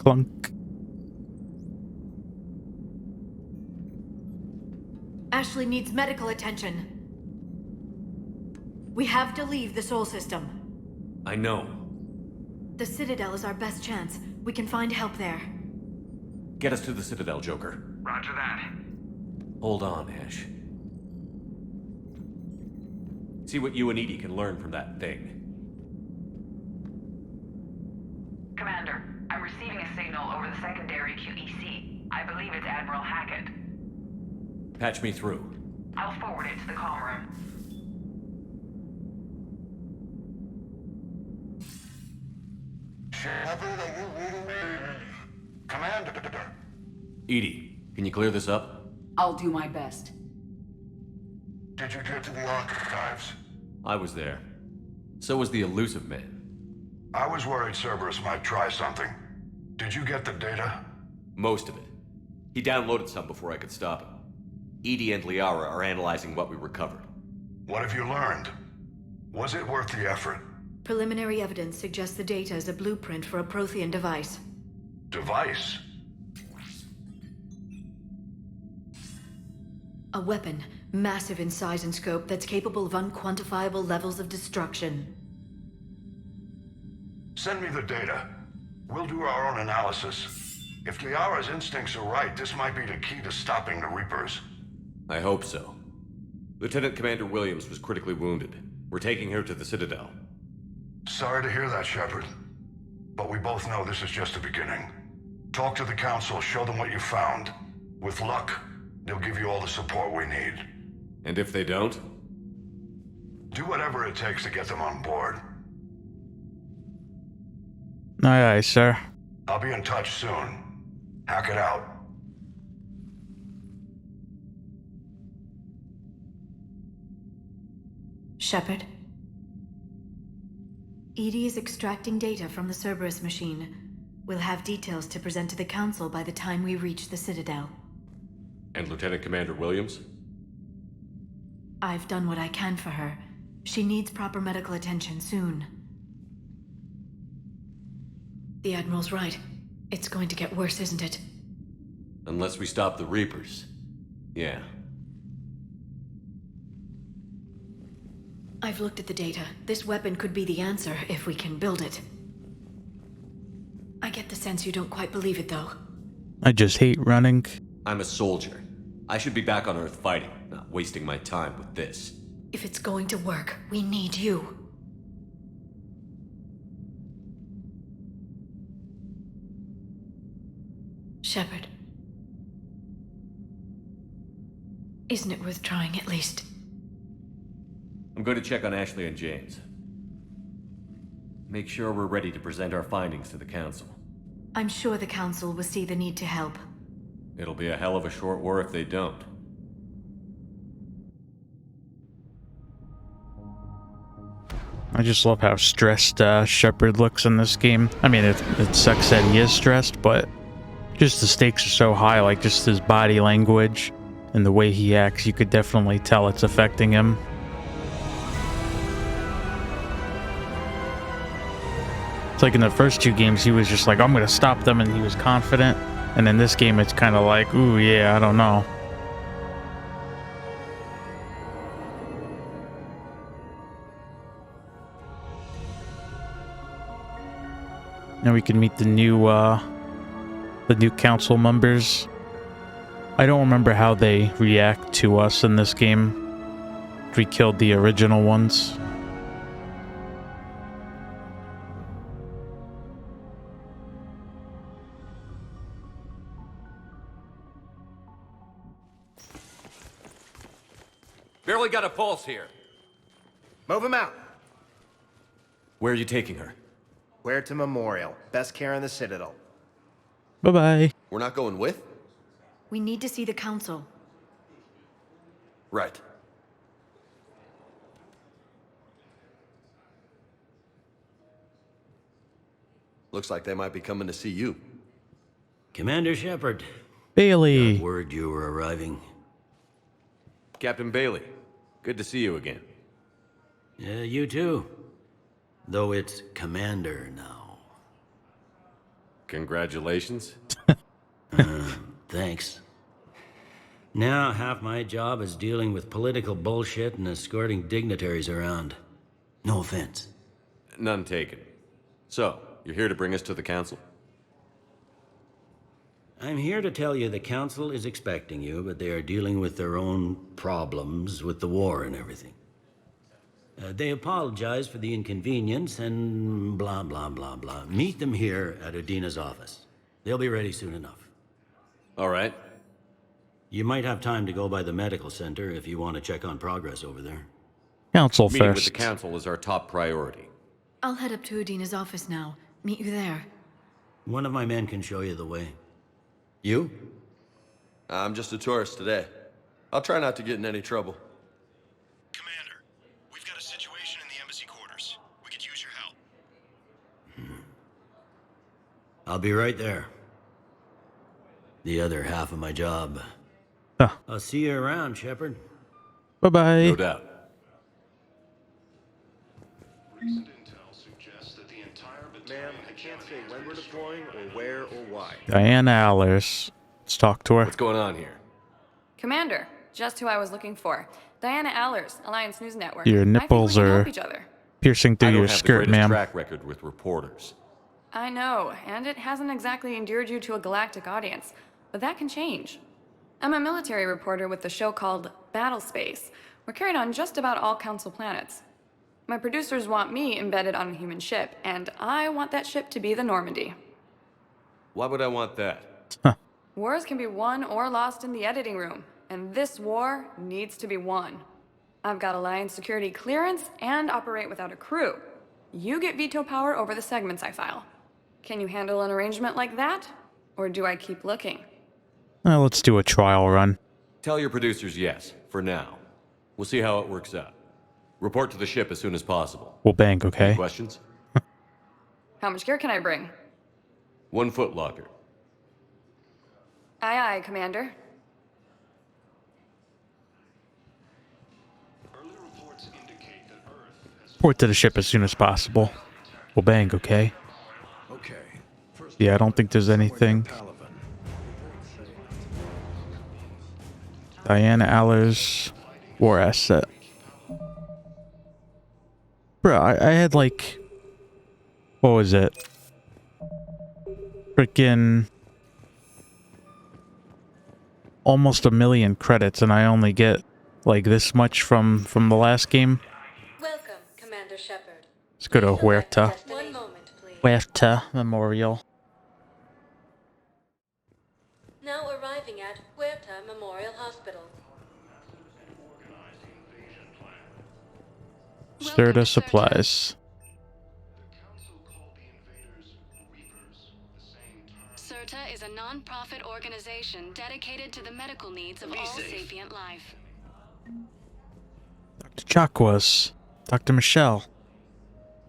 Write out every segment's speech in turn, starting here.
clunk. Ashley needs medical attention. We have to leave the Sol system. I know. The Citadel is our best chance. We can find help there. Get us to the Citadel, Joker. Roger that. Hold on, Ash. See what you and Edie can learn from that thing. Commander, I'm receiving a signal over the secondary QEC. I believe it's Admiral Hackett. Patch me through. I'll forward it to the comm room. Shepard, are you reading me? Commander. Edie, can you clear this up? I'll do my best. Did you get to the archives? I was there. So was the elusive man. I was worried Cerberus might try something. Did you get the data? Most of it. He downloaded some before I could stop him. Edie and Liara are analyzing what we recovered. What have you learned? Was it worth the effort? Preliminary evidence suggests the data is a blueprint for a Prothean device. Device? A weapon, massive in size and scope, that's capable of unquantifiable levels of destruction. Send me the data. We'll do our own analysis. If Liara's instincts are right, this might be the key to stopping the Reapers. I hope so. Lieutenant Commander Williams was critically wounded. We're taking her to the Citadel. Sorry to hear that, Shepard. But we both know this is just the beginning. Talk to the Council, show them what you found. With luck, they'll give you all the support we need. And if they don't? Do whatever it takes to get them on board. Aye, aye, sir. I'll be in touch soon. Hack it out. Shepard? Edie is extracting data from the Cerberus machine. We'll have details to present to the Council by the time we reach the Citadel. And Lieutenant Commander Williams? I've done what I can for her. She needs proper medical attention soon. The Admiral's right. It's going to get worse, isn't it? Unless we stop the Reapers. Yeah. I've looked at the data. This weapon could be the answer if we can build it. I get the sense you don't quite believe it, though. I just hate running. I'm a soldier. I should be back on Earth fighting, not wasting my time with this. If it's going to work, we need you. Shepard. Isn't it worth trying at least? I'm going to check on Ashley and James. Make sure we're ready to present our findings to the Council. I'm sure the Council will see the need to help. It'll be a hell of a short war if they don't. I just love how stressed Shepard looks in this game. I mean, it sucks that he is stressed, but just the stakes are so high, like just his body language and the way he acts, you could definitely tell it's affecting him. It's like in the first two games, he was just like, I'm gonna stop them, and he was confident. And in this game, it's kind of like, ooh, yeah, I don't know. Now we can meet the new council members. I don't remember how they react to us in this game. We killed the original ones. Barely got a pulse here. Move him out. Where are you taking her? Huerta Memorial. Best care in the Citadel. Bye-bye. We're not going with? We need to see the Council. Right. Looks like they might be coming to see you. Commander Shepard. Bailey. Got word you were arriving. Captain Bailey, good to see you again. Yeah, you too. Though it's Commander now. Congratulations. Thanks. Now, half my job is dealing with political bullshit and escorting dignitaries around. No offense. None taken. So, you're here to bring us to the council? I'm here to tell you the council is expecting you, but they are dealing with their own problems with the war and everything. They apologize for the inconvenience and blah, blah, blah, blah. Meet them here at Udina's office. They'll be ready soon enough. All right. You might have time to go by the medical center if you want to check on progress over there. Council Meeting with first. the council is our top priority. I'll head up to Udina's office now. Meet you there. One of my men can show you the way. You? I'm just a tourist today. I'll try not to get in any trouble. Commander, we've got a situation in the embassy quarters. We could use your help. I'll be right there. The other half of my job. Huh. I'll see you around, Shepard. Bye-bye. No doubt. Recent intel suggests that the entire battalion Ma'am, I can't say when we're deploying or where or why. Diana Allers. Let's talk to her. What's going on here? Commander, just who I was looking for. Diana Allers, Alliance News Network. Your I think we nipples can are help each other. piercing I through don't your have the skirt, greatest ma'am. track record with reporters. I know, and it hasn't exactly endeared you to a galactic audience, but that can change. I'm a military reporter with the show called Battle Space. We're carried on just about all Council planets. My producers want me embedded on a human ship, and I want that ship to be the Normandy. Why would I want that? Wars can be won or lost in the editing room, and this war needs to be won. I've got Alliance security clearance and operate without a crew. You get veto power over the segments I file. Can you handle an arrangement like that? Or do I keep looking? Let's do a trial run. Tell your producers yes, for now. We'll see how it works out. Report to the ship as soon as possible. We'll bank, Any okay? questions? How much gear can I bring? 1 foot locker. Aye, aye, Commander. Early reports indicate that Earth has Report to the ship as soon as possible. We'll bank, okay? Okay. First Yeah, I don't think there's anything. Diana Allers, war asset. Bro, I had like, what was it? Freaking almost 1 million credits, and I only get like this much from the last game. Welcome, Commander Shepard. Let's go to Huerta. One moment, please. Huerta Memorial. Now arriving at Huerta Memorial Hospital. Sturda supplies. CERTA is a non-profit organization dedicated to the medical needs of all sapient life. Dr. Chakwas. Dr. Michelle.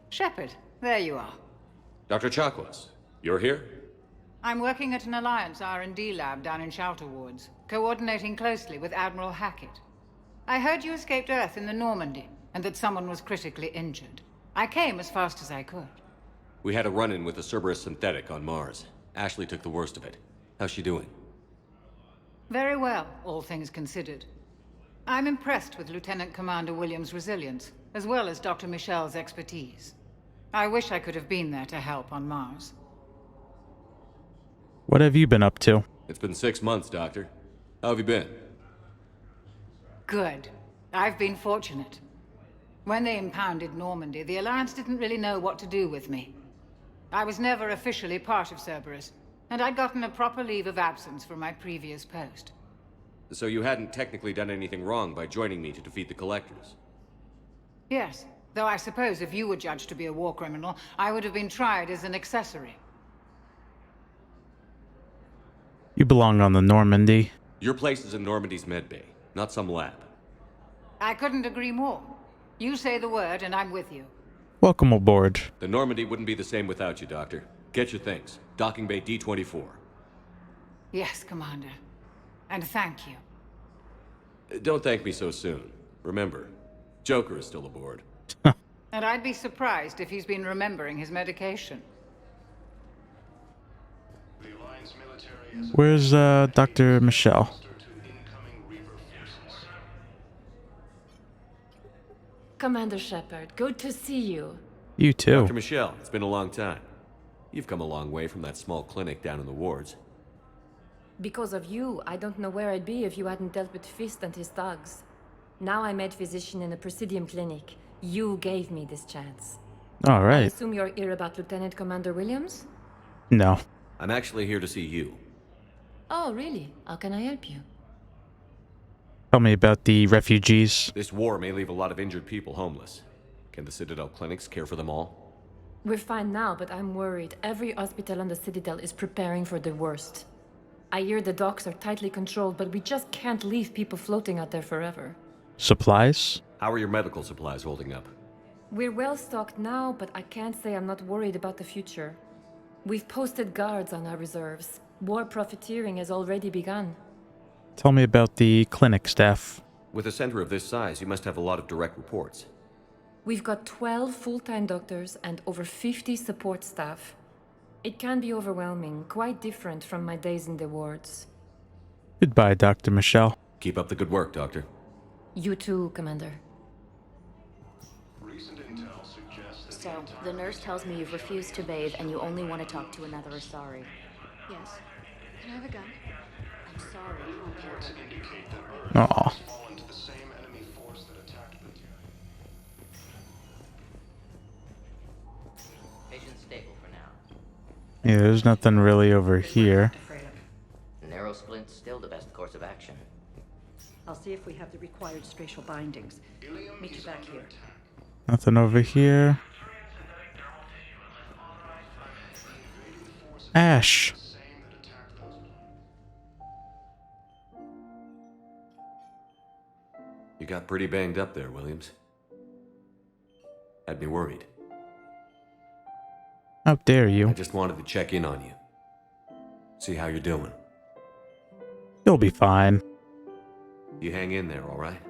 Shepard, there you are. Dr. Chakwas, you're here? I'm working at an Alliance R&D lab down in Shelter Wards, coordinating closely with Admiral Hackett. I heard you escaped Earth in the Normandy, and that someone was critically injured. I came as fast as I could. We had a run-in with a Cerberus synthetic on Mars. Ashley took the worst of it. How's she doing? Very well, all things considered. I'm impressed with Lieutenant Commander Williams' resilience, as well as Dr. Michelle's expertise. I wish I could have been there to help on Mars. What have you been up to? It's been 6 months, Doctor. How have you been? Good. I've been fortunate. When they impounded Normandy, the Alliance didn't really know what to do with me. I was never officially part of Cerberus, and I'd gotten a proper leave of absence from my previous post. So you hadn't technically done anything wrong by joining me to defeat the Collectors? Yes, though I suppose if you were judged to be a war criminal, I would have been tried as an accessory. You belong on the Normandy. Your place is in Normandy's medbay, not some lab. I couldn't agree more. You say the word, and I'm with you. Welcome aboard. The Normandy wouldn't be the same without you, Doctor. Get your things. Docking bay D-24. Yes, Commander. And thank you. Don't thank me so soon. Remember, Joker is still aboard. And I'd be surprised if he's been remembering his medication. Where's Dr. Michelle? Commander Shepard, good to see you. You too. Dr. Michelle, it's been a long time. You've come a long way from that small clinic down in the wards. Because of you, I don't know where I'd be if you hadn't dealt with Fist and his thugs. Now I'm med physician in a Presidium clinic. You gave me this chance. All I right. assume you're here about Lieutenant Commander Williams? No. I'm actually here to see you. Oh, really? How can I help you? Tell me about the refugees. This war may leave a lot of injured people homeless. Can the Citadel clinics care for them all? We're fine now, but I'm worried. Every hospital on the Citadel is preparing for the worst. I hear the docks are tightly controlled, but we just can't leave people floating out there forever. Supplies? How are your medical supplies holding up? We're well stocked now, but I can't say I'm not worried about the future. We've posted guards on our reserves. War profiteering has already begun. Tell me about the clinic staff. With a center of this size, you must have a lot of direct reports. We've got 12 full-time doctors and over 50 support staff. It can be overwhelming, quite different from my days in the wards. Goodbye, Dr. Michelle. Keep up the good work, Doctor. You too, Commander. So, the nurse tells me you've refused to bathe and you only want to talk to another Asari. Yes. Can I have a gun? I'm sorry. Aw. Patient stable for now. Yeah, there's nothing really over here. Narrow splint's still the best course of action. I'll see if we have the required spatial bindings. Meet you back here. Nothing over here. Ash. You got pretty banged up there, Williams. Had me worried. How dare you? I just wanted to check in on you. See how you're doing. You'll be fine. You hang in there, all right?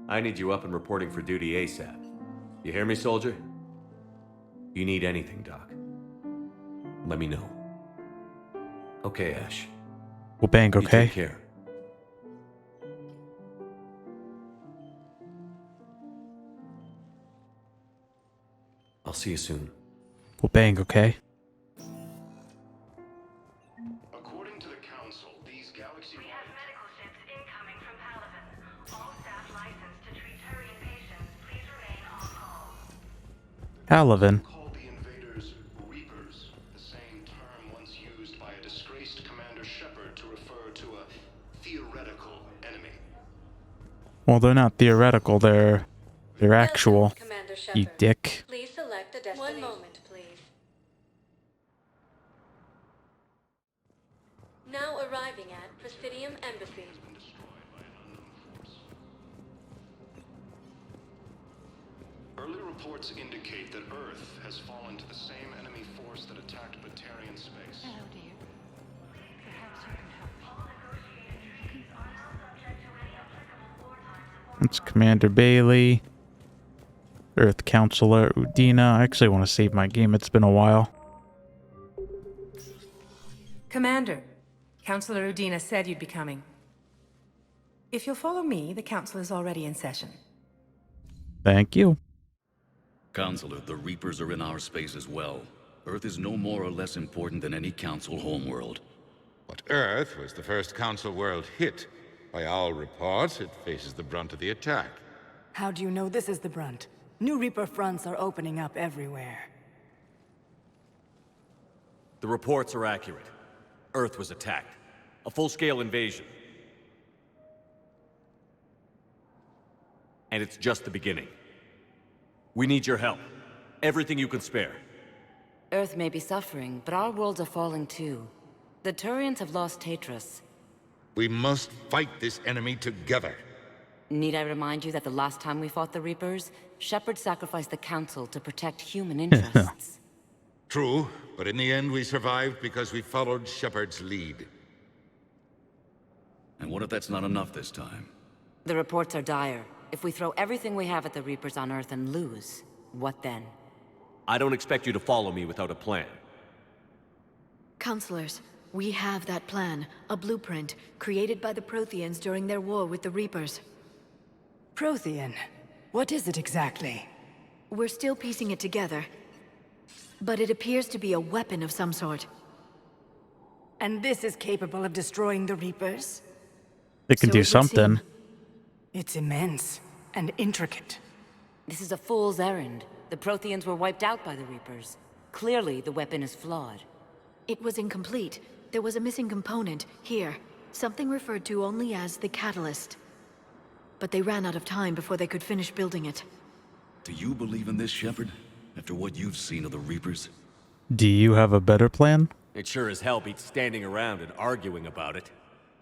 I need you up and reporting for duty ASAP. You hear me, soldier? You need anything, Doc. Let me know. Okay, Ash. Well, bang, You okay? take care. I'll see you soon. Well, bang, okay? According to the Council, these galaxy... We have medical ships incoming from Palaven. All staff licensed to treat Turian patients. Please remain on call. Palaven. Call the invaders Reapers, the same term once used by a disgraced Commander Shepard to refer to a theoretical enemy. Well, they're not theoretical, they're actual. Commander You Shepard. dick. Please select a destination. 1 moment, please. Now arriving at Presidium Embassy. Early reports indicate that Earth has fallen to the same enemy force that attacked Batarian space. Hello, dear. Perhaps you can help me. It's Commander Bailey. Earth Counselor Udina. I actually want to save my game. It's been a while. Commander, Counselor Udina said you'd be coming. If you'll follow me, the council is already in session. Thank you. Counselor, the Reapers are in our space as well. Earth is no more or less important than any Council homeworld. But Earth was the first Council world hit. By all reports, it faces the brunt of the attack. How do you know this is the brunt? New Reaper fronts are opening up everywhere. The reports are accurate. Earth was attacked. A full-scale invasion. And it's just the beginning. We need your help. Everything you can spare. Earth may be suffering, but our worlds are falling too. The Turians have lost Tatris. We must fight this enemy together. Need I remind you that the last time we fought the Reapers, Shepard sacrificed the Council to protect human interests? True, but in the end we survived because we followed Shepard's lead. And what if that's not enough this time? The reports are dire. If we throw everything we have at the Reapers on Earth and lose, what then? I don't expect you to follow me without a plan. Counselors, we have that plan, a blueprint, created by the Protheans during their war with the Reapers. Prothean? What is it exactly? We're still piecing it together, but it appears to be a weapon of some sort. And this is capable of destroying the Reapers? They can do something. It's immense and intricate. This is a fool's errand. The Protheans were wiped out by the Reapers. Clearly, the weapon is flawed. It was incomplete. There was a missing component, here. Something referred to only as the catalyst. But they ran out of time before they could finish building it. Do you believe in this, Shepard? After what you've seen of the Reapers? Do you have a better plan? It sure as hell beats standing around and arguing about it.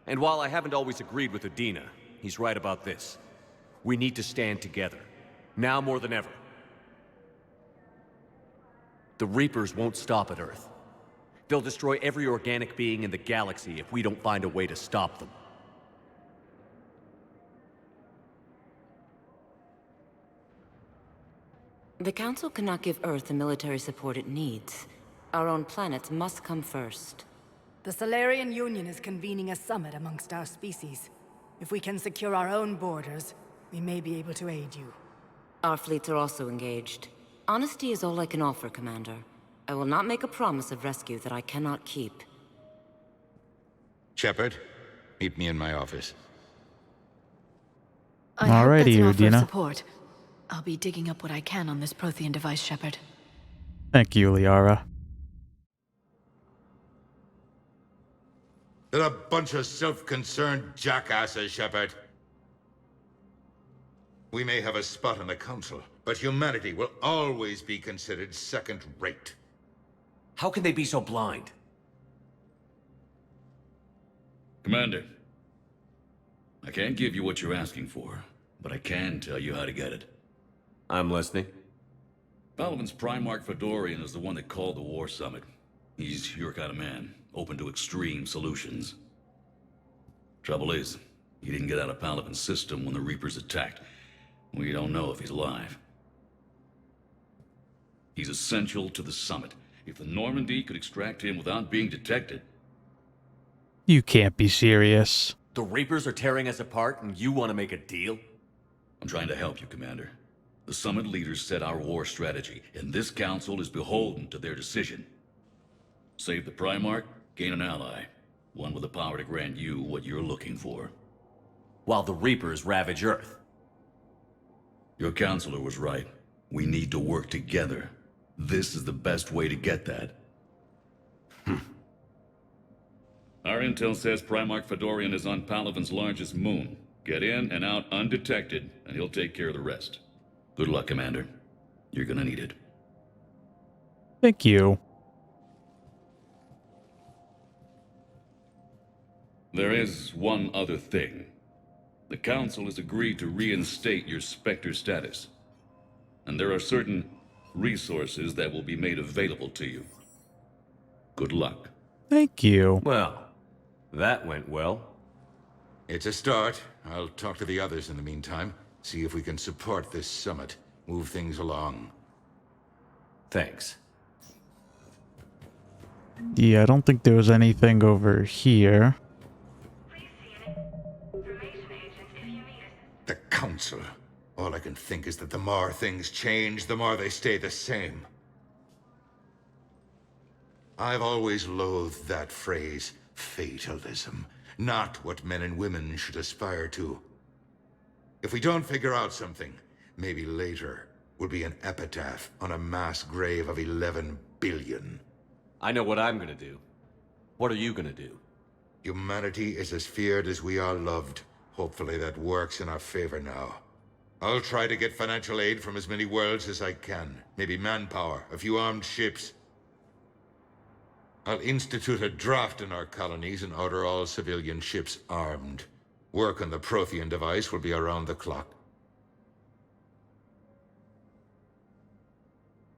And while I haven't always agreed with Udina, he's right about this. We need to stand together. Now more than ever. The Reapers won't stop at Earth. They'll destroy every organic being in the galaxy if we don't find a way to stop them. The Council cannot give Earth the military support it needs. Our own planets must come first. The Solarian Union is convening a summit amongst our species. If we can secure our own borders, we may be able to aid you. Our fleets are also engaged. Honesty is all I can offer, Commander. I will not make a promise of rescue that I cannot keep. Shepard, meet me in my office. I hope that's Alrighty, an offer of Udina. support. I'll be digging up what I can on this Prothean device, Shepard. Thank you, Liara. They're a bunch of self-concerned jackasses, Shepard. We may have a spot on the Council, but humanity will always be considered second-rate. How can they be so blind? Commander, I can't give you what you're asking for, but I can tell you how to get it. I'm listening. Palaven's Primarch Fedorian is the one that called the War Summit. He's your kind of man, open to extreme solutions. Trouble is, he didn't get out of Palaven's system when the Reapers attacked. We don't know if he's alive. He's essential to the summit. If the Normandy could extract him without being detected... You can't be serious. The Reapers are tearing us apart and you want to make a deal? I'm trying to help you, Commander. The summit leaders set our war strategy, and this council is beholden to their decision. Save the Primarch, gain an ally. One with the power to grant you what you're looking for. While the Reapers ravage Earth. Your counselor was right. We need to work together. This is the best way to get that. Our intel says Primarch Fedorian is on Palaven's largest moon. Get in and out undetected, and he'll take care of the rest. Good luck, Commander. You're gonna need it. Thank you. There is one other thing. The Council has agreed to reinstate your Spectre status. And there are certain resources that will be made available to you. Good luck. Thank you. Well, that went well. It's a start. I'll talk to the others in the meantime. See if we can support this summit. Move things along. Thanks. Yeah, I don't think there was anything over here. The Council. All I can think is that the more things change, the more they stay the same. I've always loathed that phrase, fatalism. Not what men and women should aspire to. If we don't figure out something, maybe later will be an epitaph on a mass grave of 11 billion. I know what I'm gonna do. What are you gonna do? Humanity is as feared as we are loved. Hopefully that works in our favor now. I'll try to get financial aid from as many worlds as I can. Maybe manpower, a few armed ships. I'll institute a draft in our colonies and order all civilian ships armed. Work on the Prothean device will be around the clock.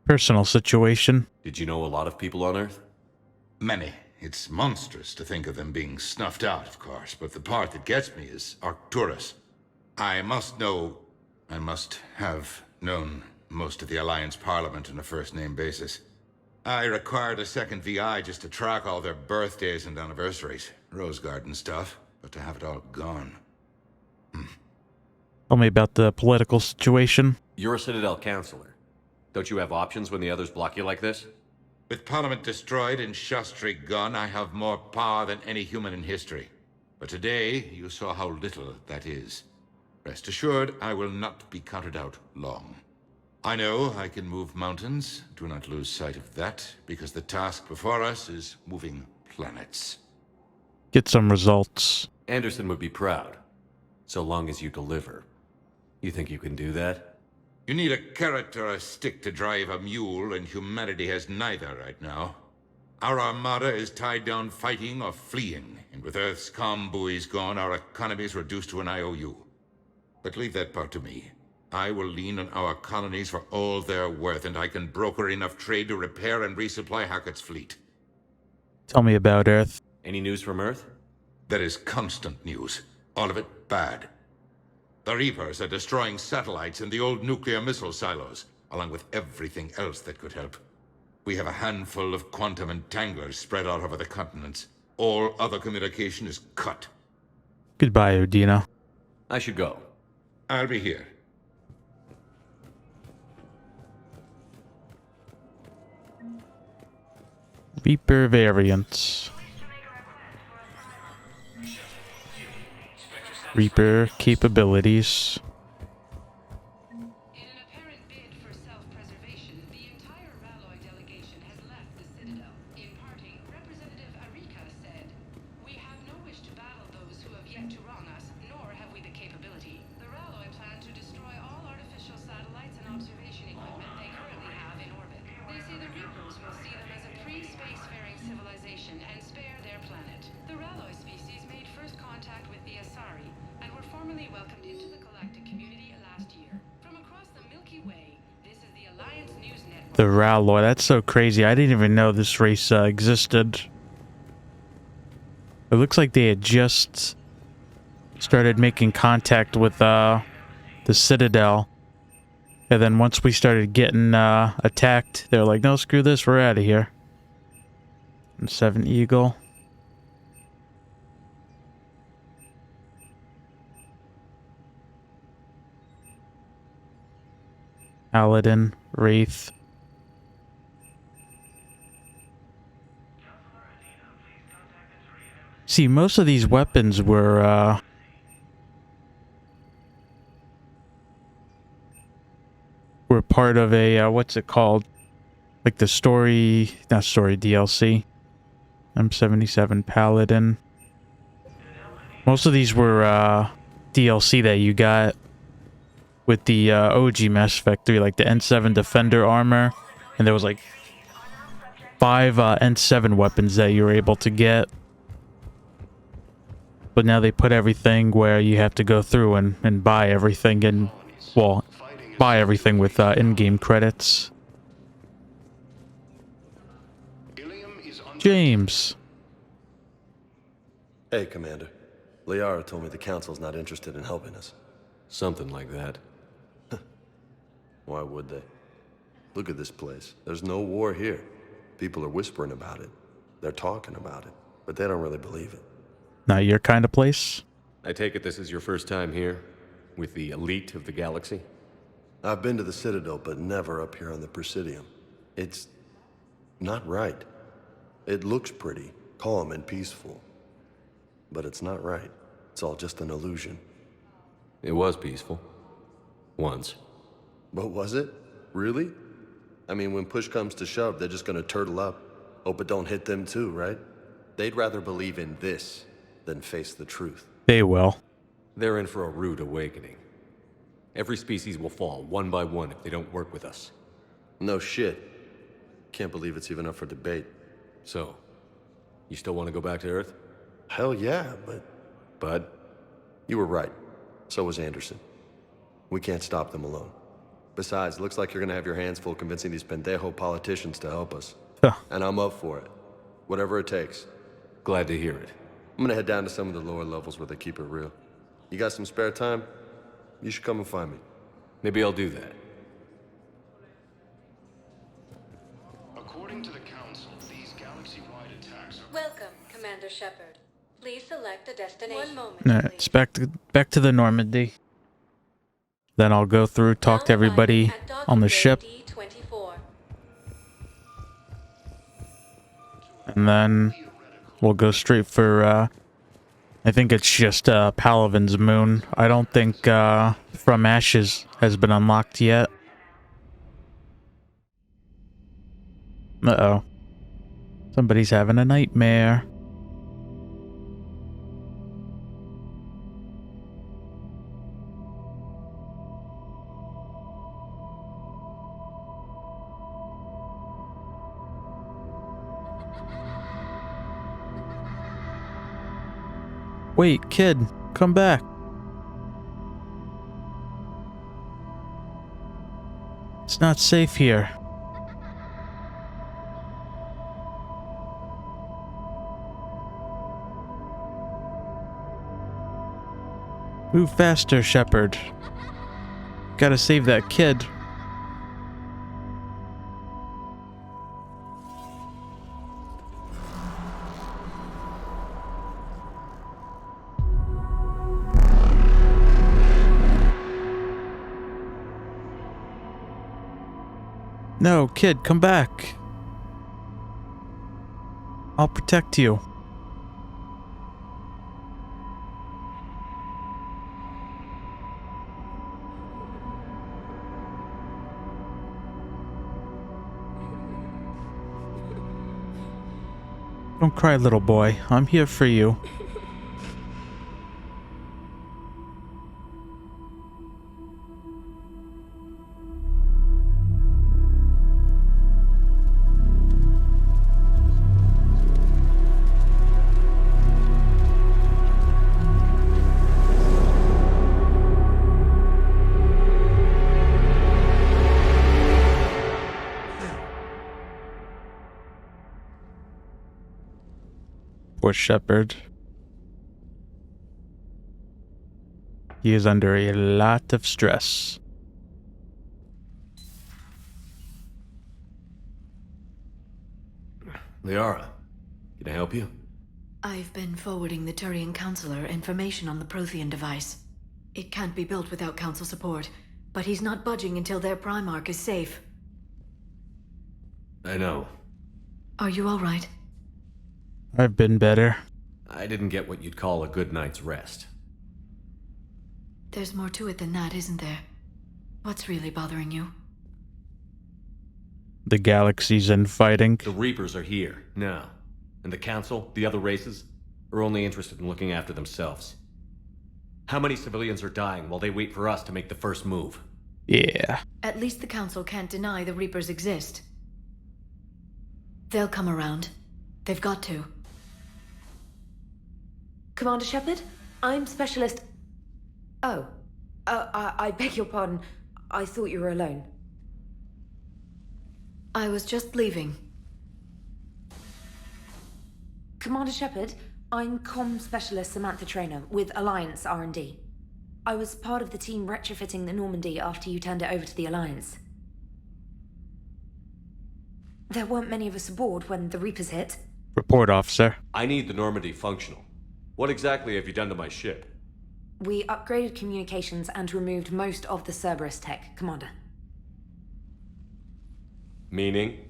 Personal situation. Did you know a lot of people on Earth? Many. It's monstrous to think of them being snuffed out, of course, but the part that gets me is Arcturus. I must have known most of the Alliance Parliament on a first-name basis. I required a second VI just to track all their birthdays and anniversaries. Rose garden stuff, but to have it all gone. Tell me about the political situation. You're a Citadel counselor. Don't you have options when the others block you like this? With Parliament destroyed and Shastri gone, I have more power than any human in history. But today, you saw how little that is. Rest assured, I will not be counted out long. I know I can move mountains. Do not lose sight of that, because the task before us is moving planets. Get some results. Anderson would be proud, so long as you deliver. You think you can do that? You need a carrot or a stick to drive a mule, and humanity has neither right now. Our armada is tied down fighting or fleeing, and with Earth's comm buoys gone, our economy is reduced to an IOU. But leave that part to me. I will lean on our colonies for all they're worth, and I can broker enough trade to repair and resupply Hackett's fleet. Tell me about Earth. Any news from Earth? There is constant news. All of it bad. The Reapers are destroying satellites and the old nuclear missile silos, along with everything else that could help. We have a handful of quantum entanglers spread out over the continents. All other communication is cut. Goodbye, Udina. I should go. I'll be here. Reaper variants. Reaper capabilities. In an apparent bid for self-preservation, the entire Ralloy delegation has left the Citadel. In parting, Representative Arika said, "We have no wish to battle those who have yet to wrong us, nor have we the capability. The Ralloy plan to destroy all artificial satellites and observation equipment they currently have in orbit. They say the Reapers will see them as a pre-spacefaring civilization and spare their planet. The Ralloy species made first contact with the Asari, and were formally welcomed into the galactic community last year. From across the Milky Way, this is the Alliance News Network." The Ralloy. That's so crazy. I didn't even know this race existed. It looks like they had just started making contact with the Citadel. And then once we started getting attacked, they're like, no, screw this, we're out of here. And 7 Eagle. Paladin, Wraith. See, most of these weapons were part of a what's it called? Like the story, not story, DLC. M77 Paladin. Most of these were DLC that you got with the OG Mass Effect 3, like the N7 Defender armor, and there was like 5 N7 weapons that you were able to get. But now they put everything where you have to go through and buy everything, and, well, buy everything with in-game credits. James. Hey, Commander. Liara told me the Council's not interested in helping us. Something like that. Why would they? Look at this place. There's no war here. People are whispering about it. They're talking about it, but they don't really believe it. Not your kind of place? I take it this is your first time here? With the elite of the galaxy? I've been to the Citadel, but never up here on the Presidium. It's not right. It looks pretty, calm and peaceful. But it's not right. It's all just an illusion. It was peaceful. Once. But was it? Really? I mean, when push comes to shove, they're just gonna turtle up. Hope it don't hit them too, right? They'd rather believe in this than face the truth. They will. They're in for a rude awakening. Every species will fall, one by one, if they don't work with us. No shit. Can't believe it's even up for debate. So, you still want to go back to Earth? Hell yeah, but... Bud? You were right. So was Anderson. We can't stop them alone. Besides, looks like you're gonna have your hands full convincing these pendejo politicians to help us. Huh. And I'm up for it. Whatever it takes. Glad to hear it. I'm gonna head down to some of the lower levels where they keep it real. You got some spare time? You should come and find me. Maybe I'll do that. According to the Commander Shepard. Please select a destination. One moment. Alright, it's back to the Normandy. Then I'll go through, talk to everybody on the ship. D24. And then we'll go straight for, I think it's just Palaven's moon. I don't think From Ashes has been unlocked yet. Uh-oh. Somebody's having a nightmare. Wait, kid, come back. It's not safe here. Move faster, Shepard. Gotta save that kid. No, kid, come back. I'll protect you. Don't cry, little boy. I'm here for you. Poor Shepard. He is under a lot of stress. Liara, can I help you? I've been forwarding the Turian Counselor information on the Prothean device. It can't be built without Council support, but he's not budging until their Primarch is safe. I know. Are you all right? I've been better. I didn't get what you'd call a good night's rest. There's more to it than that, isn't there? What's really bothering you? The galaxy's infighting. The Reapers are here, now. And the Council, the other races, are only interested in looking after themselves. How many civilians are dying while they wait for us to make the first move? Yeah. At least the Council can't deny the Reapers exist. They'll come around. They've got to. Commander Shepard, I'm Specialist... Oh. I beg your pardon. I thought you were alone. I was just leaving. Commander Shepard, I'm Comm Specialist Samantha Traynor with Alliance R&D. I was part of the team retrofitting the Normandy after you turned it over to the Alliance. There weren't many of us aboard when the Reapers hit. Report, officer. I need the Normandy functional. What exactly have you done to my ship? We upgraded communications and removed most of the Cerberus tech, Commander. Meaning?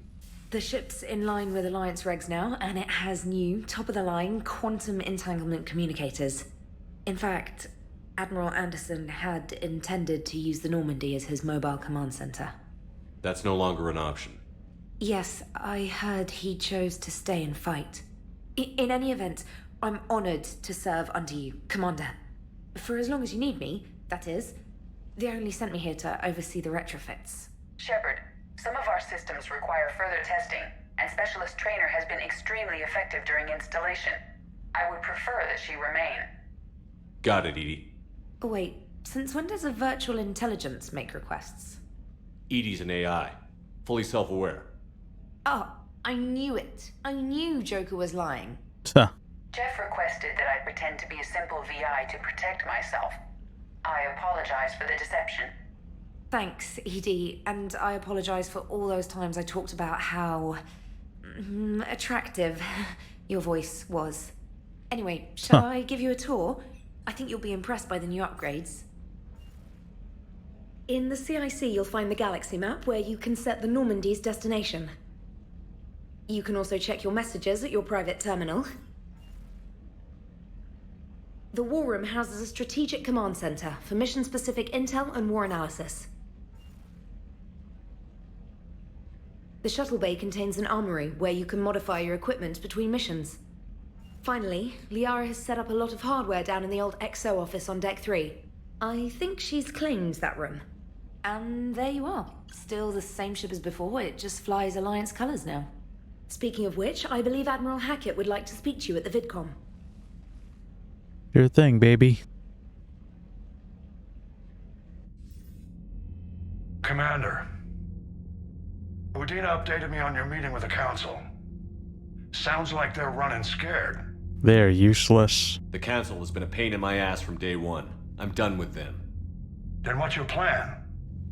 The ship's in line with Alliance regs now, and it has new, top-of-the-line quantum entanglement communicators. In fact, Admiral Anderson had intended to use the Normandy as his mobile command center. That's no longer an option. Yes, I heard he chose to stay and fight. In any event, I'm honored to serve under you, Commander. For as long as you need me, that is. They only sent me here to oversee the retrofits. Shepard, some of our systems require further testing, and Specialist Traynor has been extremely effective during installation. I would prefer that she remain. Got it, Edie. Wait, since when does a virtual intelligence make requests? Edie's an AI, fully self-aware. Oh, I knew it. I knew Joker was lying. Huh. Jeff requested that I pretend to be a simple VI to protect myself. I apologize for the deception. Thanks, Edie, and I apologize for all those times I talked about how... attractive Your voice was. Anyway, shall I give you a tour? I think you'll be impressed by the new upgrades. In the CIC, you'll find the galaxy map where you can set the Normandy's destination. You can also check your messages at your private terminal. The War Room houses a strategic command center for mission-specific intel and war analysis. The shuttle bay contains an armory where you can modify your equipment between missions. Finally, Liara has set up a lot of hardware down in the old XO office on Deck 3. I think she's claimed that room. And there you are. Still the same ship as before, it just flies Alliance colors now. Speaking of which, I believe Admiral Hackett would like to speak to you at the VidCom. Your thing, baby. Commander, Udina updated me on your meeting with the Council. Sounds like they're running scared. They're useless. The Council has been a pain in my ass from day one. I'm done with them. Then what's your plan?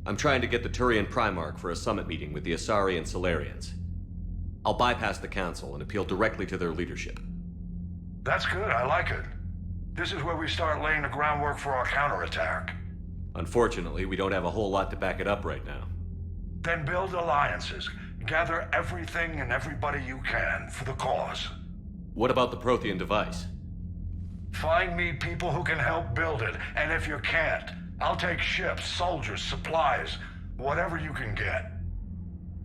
I'm trying to get the Turian Primarch for a summit meeting with the Asari and Solarians. I'll bypass the Council and appeal directly to their leadership. That's good, I like it. This is where we start laying the groundwork for our counterattack. Unfortunately, we don't have a whole lot to back it up right now. Then build alliances. Gather everything and everybody you can for the cause. What about the Prothean device? Find me people who can help build it, and if you can't, I'll take ships, soldiers, supplies, whatever you can get.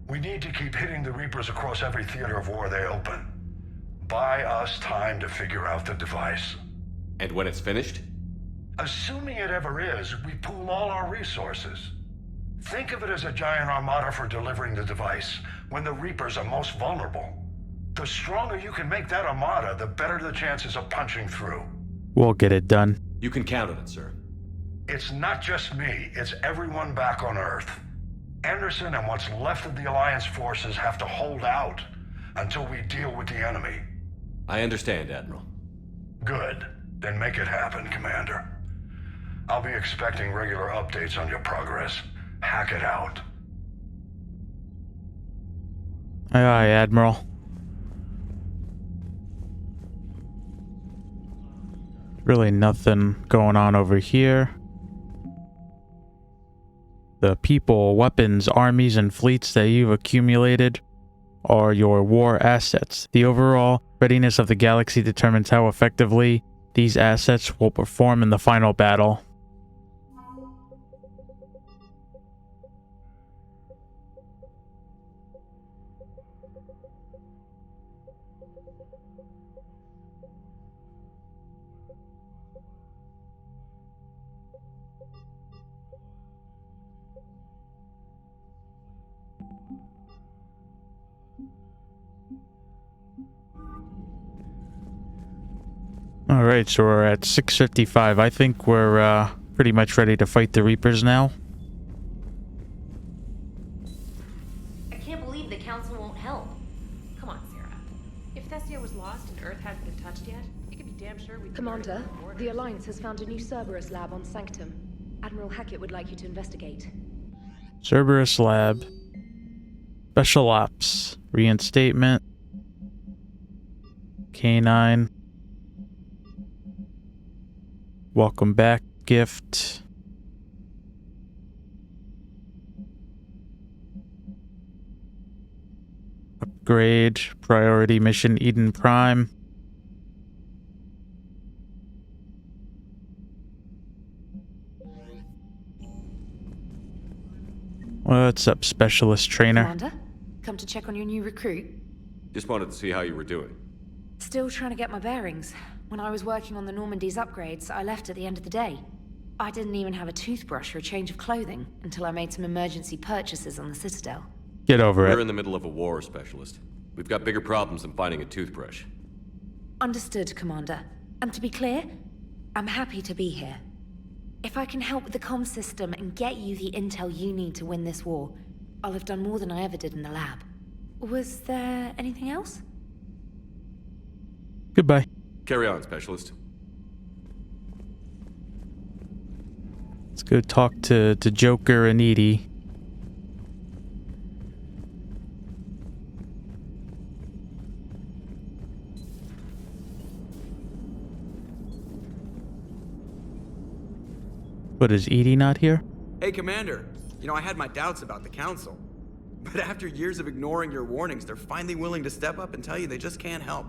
We need to keep hitting the Reapers across every theater of war they open. Buy us time to figure out the device. And when it's finished? Assuming it ever is, we pool all our resources. Think of it as a giant armada for delivering the device, when the Reapers are most vulnerable. The stronger you can make that armada, the better the chances of punching through. We'll get it done. You can count on it, sir. It's not just me, it's everyone back on Earth. Anderson and what's left of the Alliance forces have to hold out until we deal with the enemy. I understand, Admiral. Good. Then make it happen, Commander. I'll be expecting regular updates on your progress. Hack it out. Aye, aye, Admiral. Really nothing going on over here. The people, weapons, armies, and fleets that you've accumulated are your war assets. The overall readiness of the galaxy determines how effectively these assets will perform in the final battle. Alright, so we're at 6:55. I think we're pretty much ready to fight the Reapers now. I can't believe the Council won't help. Come on, Sarah. If Thessia was lost and Earth hadn't been touched yet, you could be damn sure we'd... Commander, the Alliance has found a new Cerberus lab on Sanctum. Admiral Hackett would like you to investigate. Cerberus Lab. Special Ops. Reinstatement. K9. Welcome back gift. Upgrade. Priority mission Eden Prime. What's up, Specialist Trainer? Commander, come to check on your new recruit. Just wanted to see how you were doing. Still trying to get my bearings. When I was working on the Normandy's upgrades, I left at the end of the day. I didn't even have a toothbrush or a change of clothing until I made some emergency purchases on the Citadel. Get over it. We're in the middle of a war, Specialist. We've got bigger problems than finding a toothbrush. Understood, Commander. And to be clear, I'm happy to be here. If I can help with the comm system and get you the intel you need to win this war, I'll have done more than I ever did in the lab. Was there anything else? Goodbye. Carry on, Specialist. Let's go talk to Joker and Edie. But is Edie not here? Hey, Commander. You know, I had my doubts about the Council. But after years of ignoring your warnings, they're finally willing to step up and tell you they just can't help.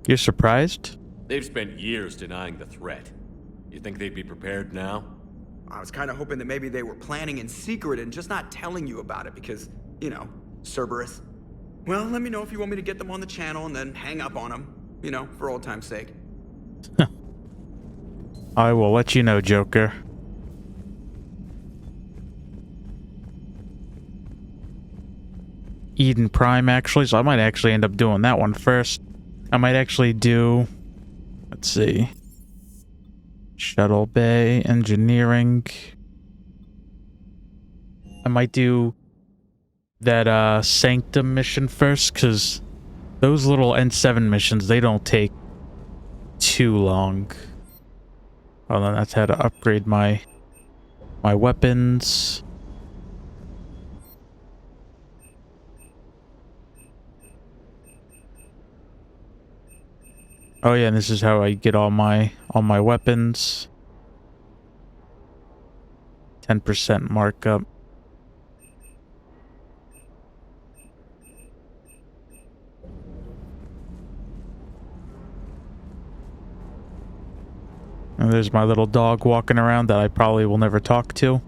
You're surprised? They've spent years denying the threat. You think they'd be prepared now? I was kind of hoping that maybe they were planning in secret and just not telling you about it because, you know, Cerberus. Well, let me know if you want me to get them on the channel and then hang up on them, you know, for old time's sake. I will let you know, Joker. Eden Prime, actually, so I might actually end up doing that one first. I might actually do... Let's see. Shuttle Bay, Engineering. I might do that Sanctum mission first, because those little N7 missions, they don't take too long. Oh, then that's how to upgrade my weapons. Oh yeah, and this is how I get all my weapons. 10% markup. And there's my little dog walking around that I probably will never talk to.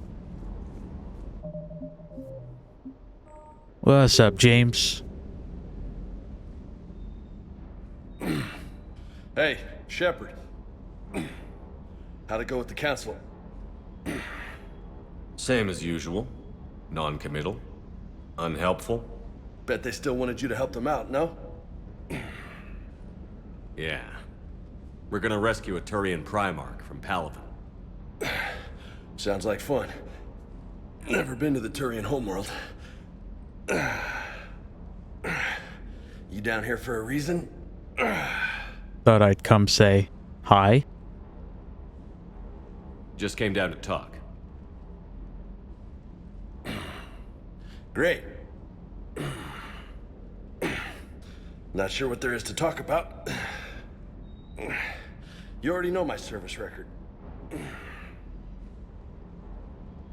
What's up, James? Hey, Shepard. How'd it go with the Council? Same as usual. Non-committal. Unhelpful. Bet they still wanted you to help them out, no? Yeah. We're gonna rescue a Turian Primarch from Palaven. Sounds like fun. Never been to the Turian homeworld. You down here for a reason? Thought I'd come say hi. Just came down to talk. Great. Not sure what there is to talk about. You already know my service record.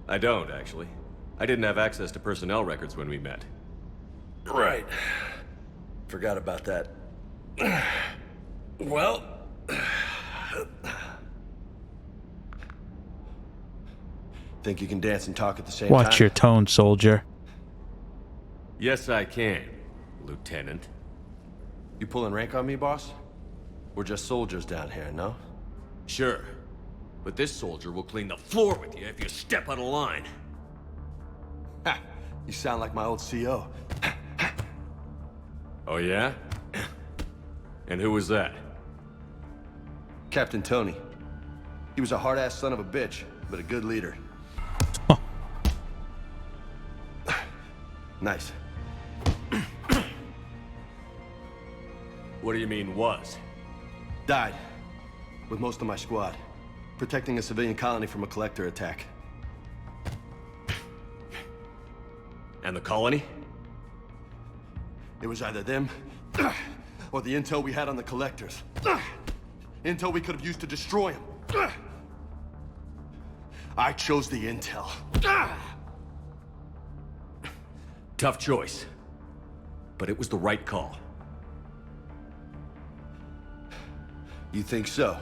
I don't, actually. I didn't have access to personnel records when we met. Right. Forgot about that. Well... Think you can dance and talk at the same time? Watch your tone, soldier. Yes, I can, Lieutenant. You pulling rank on me, boss? We're just soldiers down here, no? Sure. But this soldier will clean the floor with you if you step out of line. Ha! You sound like my old CO. Oh, yeah? And who was that? Captain Tony. He was a hard-ass son of a bitch, but a good leader. Nice. What do you mean, was? Died. With most of my squad. Protecting a civilian colony from a collector attack. And the colony? It was either them, or the intel we had on the collectors. Intel we could have used to destroy them. I chose the intel. Tough choice. But it was the right call. You think so?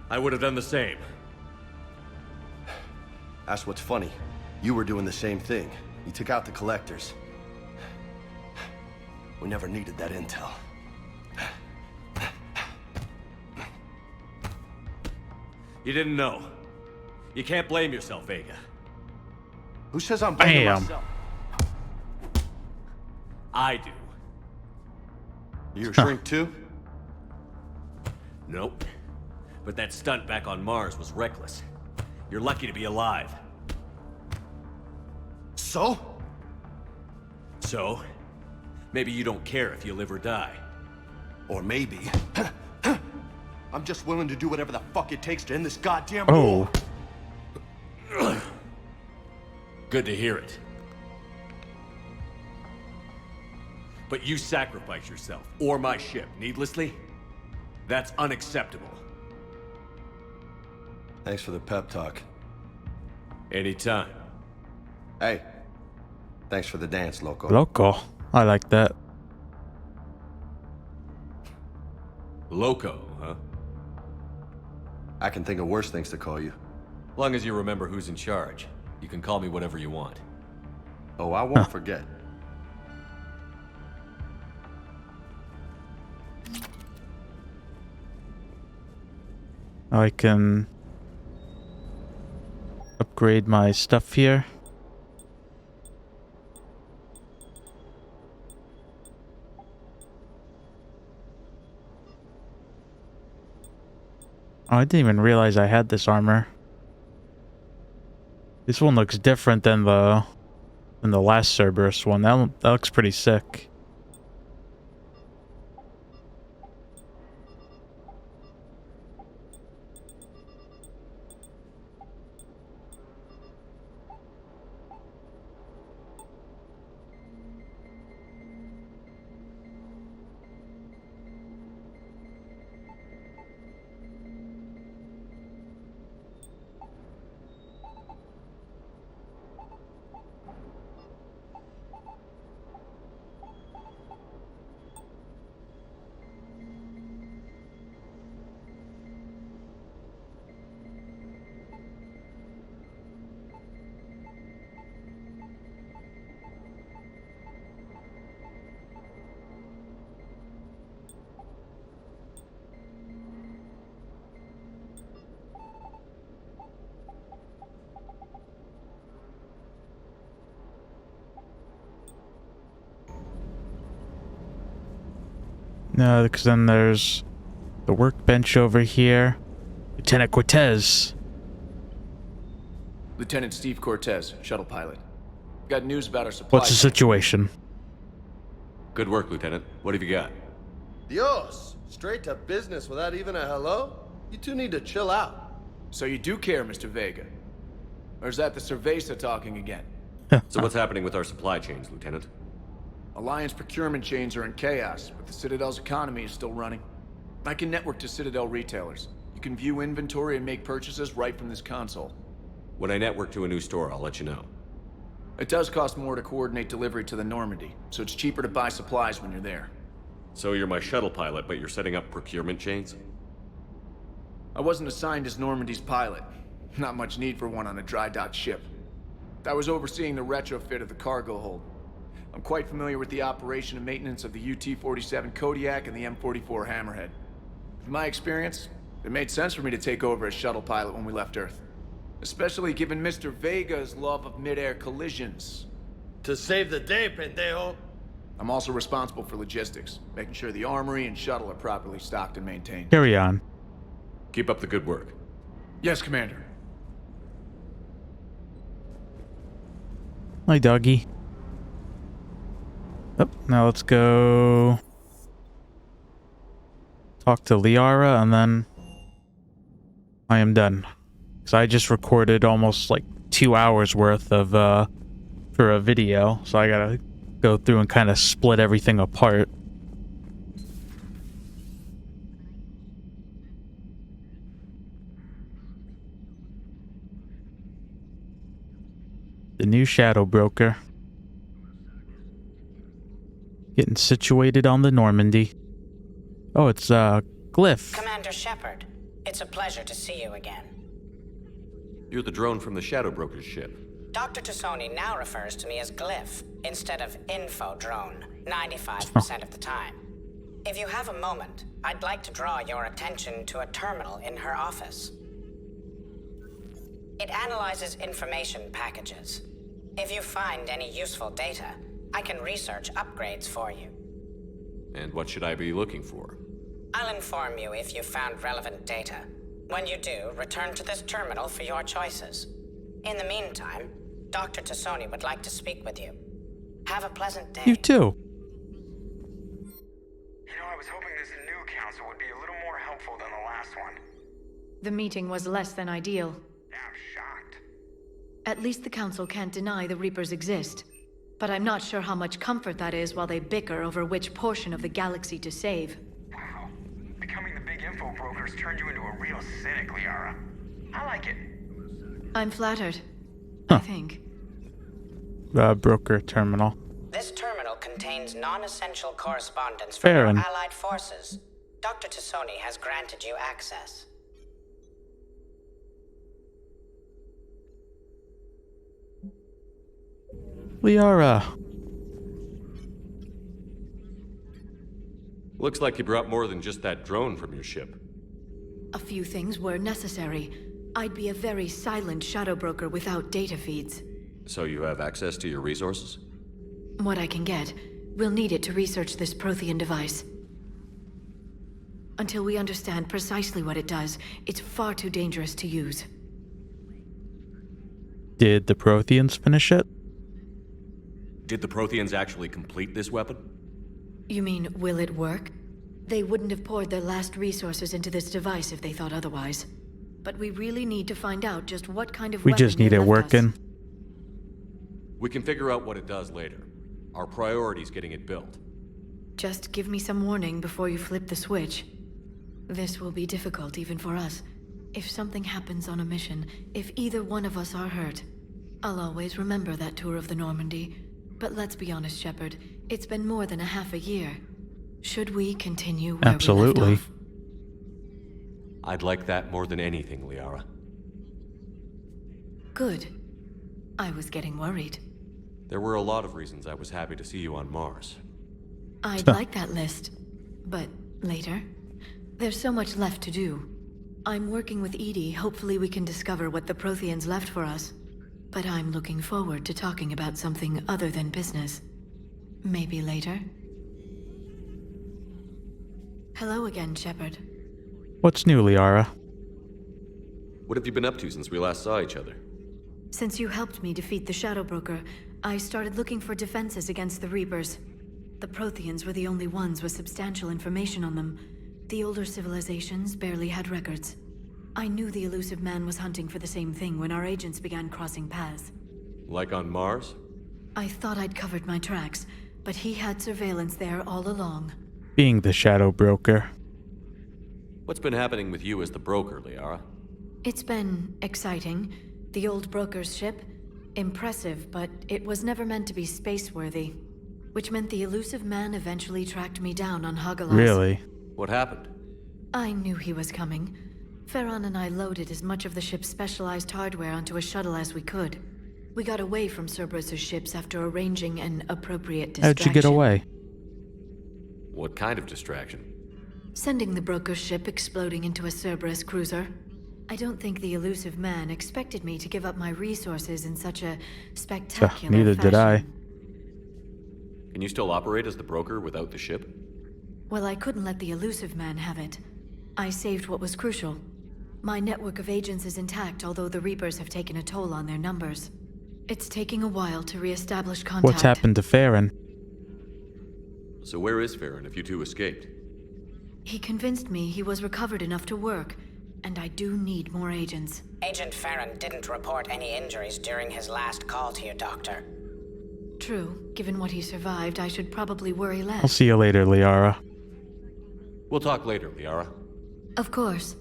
I would have done the same. That's what's funny. You were doing the same thing. You took out the collectors. We never needed that intel. You didn't know. You can't blame yourself, Vega. Who says I'm blaming myself? I do. You're a shrink too? Nope. But that stunt back on Mars was reckless. You're lucky to be alive. So? So? Maybe you don't care if you live or die. Or maybe... I'm just willing to do whatever the fuck it takes to end this goddamn war. Good to hear it. But you sacrifice yourself, or my ship, needlessly? That's unacceptable. Thanks for the pep talk. Anytime. Hey, thanks for the dance, Loco. Loco. I like that. Loco, huh? I can think of worse things to call you. Long as you remember who's in charge, you can call me whatever you want. Oh, I won't forget. I can upgrade my stuff here. Oh, I didn't even realize I had this armor. This one looks different than the last Cerberus one. That looks pretty sick. No, because then there's the workbench over here. Lieutenant Cortez. Lieutenant Steve Cortez, shuttle pilot. Got news about our supply. What's the situation? Good work, Lieutenant. What have you got? Dios, straight to business without even a hello? You two need to chill out. So you do care, Mr. Vega? Or is that the Cerveza talking again? So what's happening with our supply chains, Lieutenant? Alliance procurement chains are in chaos, but the Citadel's economy is still running. I can network to Citadel retailers. You can view inventory and make purchases right from this console. When I network to a new store, I'll let you know. It does cost more to coordinate delivery to the Normandy, so it's cheaper to buy supplies when you're there. So you're my shuttle pilot, but you're setting up procurement chains? I wasn't assigned as Normandy's pilot. Not much need for one on a dry dock ship. I was overseeing the retrofit of the cargo hold. I'm quite familiar with the operation and maintenance of the UT-47 Kodiak and the M44 Hammerhead. From my experience, it made sense for me to take over as shuttle pilot when we left Earth. Especially given Mr. Vega's love of mid-air collisions. To save the day, pendejo. I'm also responsible for logistics, making sure the armory and shuttle are properly stocked and maintained. Carry on. Keep up the good work. Yes, Commander. Hi, doggy. Oh, now let's go talk to Liara, and then I am done. Because I just recorded almost like 2 hours worth of for a video, so I gotta go through and kind of split everything apart. The new Shadow Broker. Getting situated on the Normandy. Oh, it's Glyph. Commander Shepard, it's a pleasure to see you again. You're the drone from the Shadow Broker's ship. Dr. Tassoni now refers to me as Glyph instead of Info Drone 95% of the time. If you have a moment, I'd like to draw your attention to a terminal in her office. It analyzes information packages. If you find any useful data, I can research upgrades for you. And what should I be looking for? I'll inform you if you found relevant data. When you do, return to this terminal for your choices. In the meantime, Dr. Tassoni would like to speak with you. Have a pleasant day. You too. You know, I was hoping this new council would be a little more helpful than the last one. The meeting was less than ideal. I'm shocked. At least the council can't deny the Reapers exist. But I'm not sure how much comfort that is while they bicker over which portion of the galaxy to save. Wow. Becoming the big info brokers turned you into a real cynic, Liara. I like it. I'm flattered. I think. Broker terminal. This terminal contains non-essential correspondence from Farron. your allied forces. Dr. Tassoni has granted you access. Liara. Looks like you brought more than just that drone from your ship. A few things were necessary. I'd be a very silent shadow broker without data feeds. So you have access to your resources? What I can get. We'll need it to research this Prothean device. Until we understand precisely what it does, it's far too dangerous to use. Did the Protheans finish it? Did the Protheans actually complete this weapon? You mean, will it work? They wouldn't have poured their last resources into this device if they thought otherwise. But we really need to find out just what kind of We weapon just need they it left working. us. We can figure out what it does later. Our priority's getting it built. Just give me some warning before you flip the switch. This will be difficult even for us. If something happens on a mission, if either one of us are hurt, I'll always remember that tour of the Normandy. But let's be honest, Shepard. It's been more than a half a year. Should we continue where Absolutely. we left off? I'd like that more than anything, Liara. Good. I was getting worried. There were a lot of reasons I was happy to see you on Mars. I'd like that list. But later? There's so much left to do. I'm working with Edie. Hopefully we can discover what the Protheans left for us. But I'm looking forward to talking about something other than business. Maybe later? Hello again, Shepard. What's new, Liara? What have you been up to since we last saw each other? Since you helped me defeat the Shadow Broker, I started looking for defenses against the Reapers. The Protheans were the only ones with substantial information on them. The older civilizations barely had records. I knew the elusive man was hunting for the same thing when our agents began crossing paths. Like on Mars? I thought I'd covered my tracks, but he had surveillance there all along. Being the shadow broker. What's been happening with you as the broker, Liara? It's been exciting. The old broker's ship? Impressive, but it was never meant to be space-worthy. Which meant the elusive man eventually tracked me down on Hagalas. Really? What happened? I knew he was coming. Farron and I loaded as much of the ship's specialized hardware onto a shuttle as we could. We got away from Cerberus' ships after arranging an appropriate distraction. How'd you get away? What kind of distraction? Sending the broker's ship exploding into a Cerberus cruiser. I don't think the elusive man expected me to give up my resources in such a spectacular Neither fashion. did I. Can you still operate as the broker without the ship? Well, I couldn't let the elusive man have it. I saved what was crucial. My network of agents is intact, although the Reapers have taken a toll on their numbers. It's taking a while to re-establish contact. What's happened to Farron? So where is Farron if you two escaped? He convinced me he was recovered enough to work, and I do need more agents. Agent Farron didn't report any injuries during his last call to you, Doctor. True. Given what he survived, I should probably worry less. I'll see you later, Liara. We'll talk later, Liara. Of course.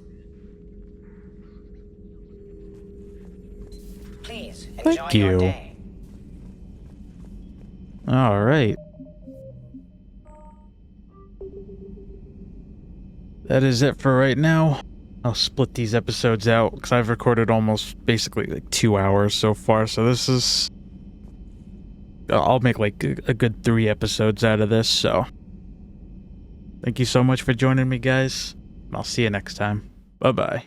Please, enjoy Thank your you. day. All right. That is it for right now. I'll split these episodes out because I've recorded almost basically like 2 hours so far. So this is... I'll make like a good 3 episodes out of this. So thank you so much for joining me, guys. I'll see you next time. Bye-bye.